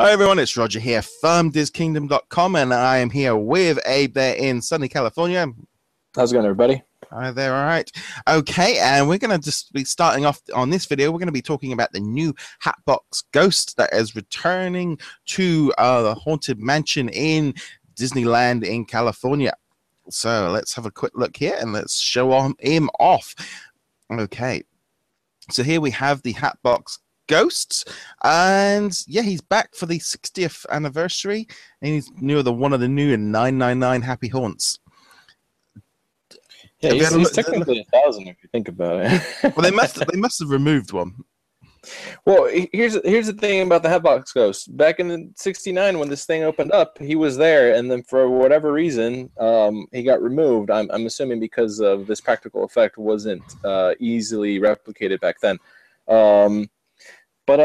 Hi everyone, it's Roger here from DizKingdom.com, and I am here with Abe there in sunny California. How's it going, everybody? Hi there, all right. Okay, and we're going to just be starting off on this video. We're going to be talking about the new Hatbox Ghost that is returning to the Haunted Mansion in Disneyland in California. So let's have a quick look here and let's show him off. Okay, so here we have the Hatbox Ghosts, and yeah, he's back for the 60th anniversary, and he's one of the new 999 Happy Haunts. Yeah, he's technically 1,000 if you think about it. Well, they must have removed one. Well, here's the thing about the Hatbox Ghost. Back in '69, when this thing opened up, he was there, and then for whatever reason, he got removed. I'm assuming because of this practical effect wasn't easily replicated back then. But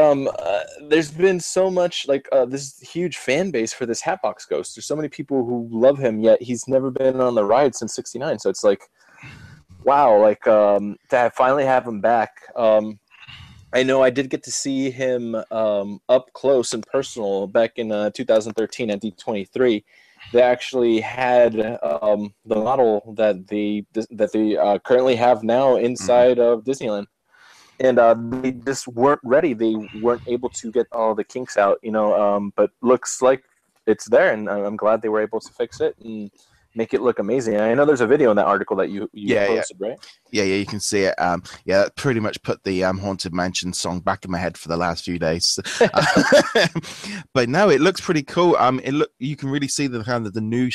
there's been so much this huge fan base for this Hatbox Ghost. There's so many people who love him, yet he's never been on the ride since '69. So it's like, wow, to finally have him back. I know I did get to see him up close and personal back in 2013 at D23. They actually had the model that they currently have now inside of Disneyland. And they just weren't ready. They weren't able to get all the kinks out, but looks like it's there, and I'm glad they were able to fix it and make it look amazing. I know there's a video in that article that you posted, right? Yeah, you can see it. Yeah, that pretty much put the Haunted Mansion song back in my head for the last few days. But no, it looks pretty cool. You can really see the kind of the new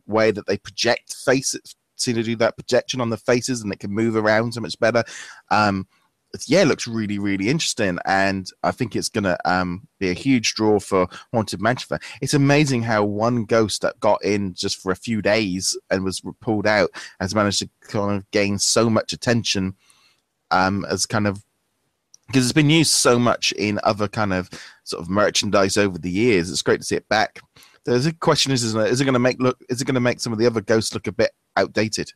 way that they project faces. See to do that projection on the faces, and it can move around so much better. It looks really, really interesting, and I think it's gonna be a huge draw for Haunted Mansion. It's amazing how one ghost that got in just for a few days and was pulled out has managed to kind of gain so much attention, as kind of because it's been used so much in other kind of sort of merchandise over the years. It's great to see it back. The question is it going to make some of the other ghosts look a bit outdated?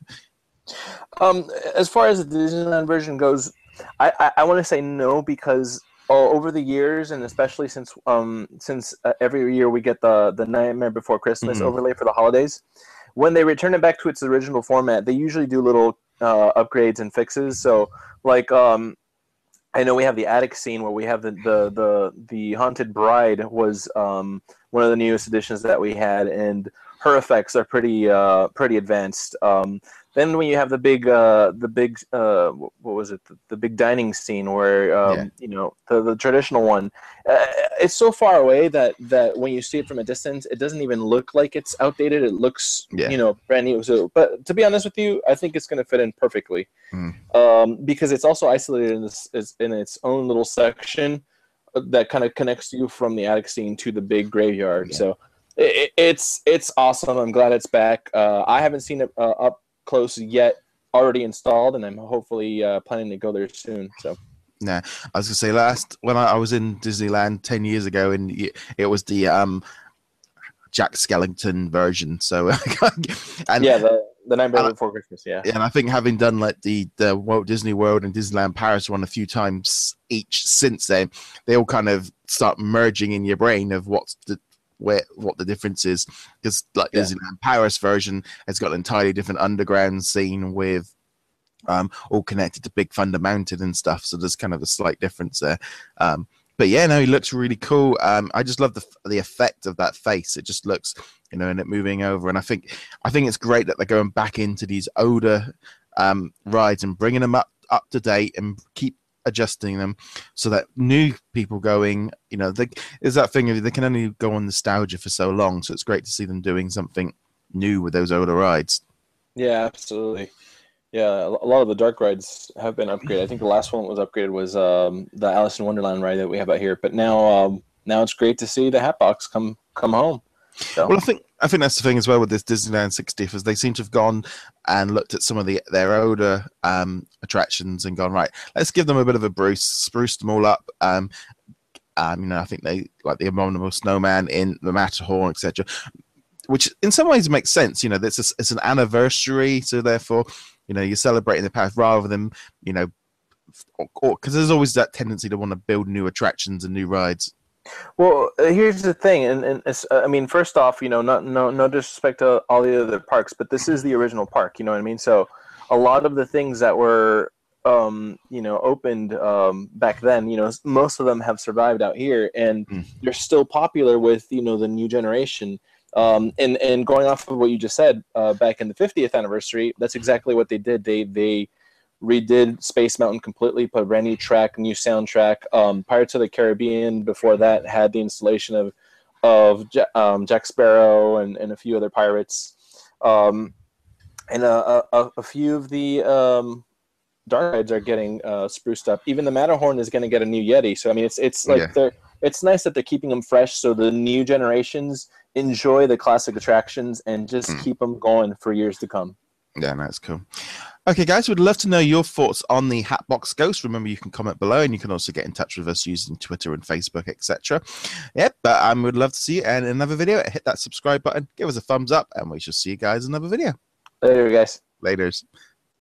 As far as the Disneyland version goes, I want to say no, because over the years, and especially since every year we get the Nightmare Before Christmas overlay for the holidays, when they return it back to its original format, they usually do little upgrades and fixes. So I know we have the attic scene where we have the Haunted Bride was one of the newest additions that we had, and her effects are pretty advanced. Then when you have the big what was it? The big dining scene where the traditional one, it's so far away that when you see it from a distance, it doesn't even look like it's outdated. It looks brand new. So, but to be honest with you, I think it's going to fit in perfectly, because it's also isolated in its own little section that kind of connects you from the attic scene to the big graveyard. Yeah. So it's awesome. I'm glad it's back. I haven't seen it up close yet, already installed, and I'm hopefully planning to go there soon. So I was gonna say, when I was in Disneyland 10 years ago, and it was the Jack Skellington version. So and the Nightmare Before Christmas, and I think having done the Walt Disney World and Disneyland Paris one a few times each since then, they all kind of start merging in your brain of what the difference is, because Disneyland Paris version has got an entirely different underground scene with all connected to Big Thunder Mountain and stuff, so there's kind of a slight difference there. But yeah, no, he looks really cool. I just love the effect of that face. It just looks, and it moving over, and I think it's great that they're going back into these older rides and bringing them up to date and keep adjusting them so that new people going, there's that thing of they can only go on nostalgia for so long, so it's great to see them doing something new with those older rides. Yeah, absolutely. Yeah, a lot of the dark rides have been upgraded. I think the last one that was upgraded was the Alice in Wonderland ride that we have out here, but now it's great to see the Hatbox come home. So. Well, I think that's the thing as well with this Disneyland 60th, is they seem to have gone and looked at some of their older attractions and gone, right, let's give them a bit of a spruce them all up. I think they like the Abominable Snowman in the Matterhorn, etc., which in some ways makes sense. It's an anniversary, so therefore, you're celebrating the past rather than, because there's always that tendency to want to build new attractions and new rides. Well, here's the thing, and I mean, first off, no disrespect to all the other parks, but this is the original park. You know what I mean? So, a lot of the things that were, opened back then, most of them have survived out here, and Mm. they're still popular with the new generation. And going off of what you just said, back in the 50th anniversary, that's exactly what they did. They redid Space Mountain completely, put a brand new track, new soundtrack. Pirates of the Caribbean before that had the installation of Jack Sparrow and a few other pirates, and a few of the dark rides are getting spruced up. Even the Matterhorn is going to get a new Yeti. So I mean, it's like Yeah. it's nice that they're keeping them fresh, so the new generations enjoy the classic attractions and just keep them going for years to come. Yeah, that's cool. Okay, guys, we'd love to know your thoughts on the Hatbox Ghost. Remember, you can comment below, and you can also get in touch with us using Twitter and Facebook, etc. Yep, but I would love to see you in another video. Hit that subscribe button, give us a thumbs up, and we shall see you guys in another video. Later, guys. Laters.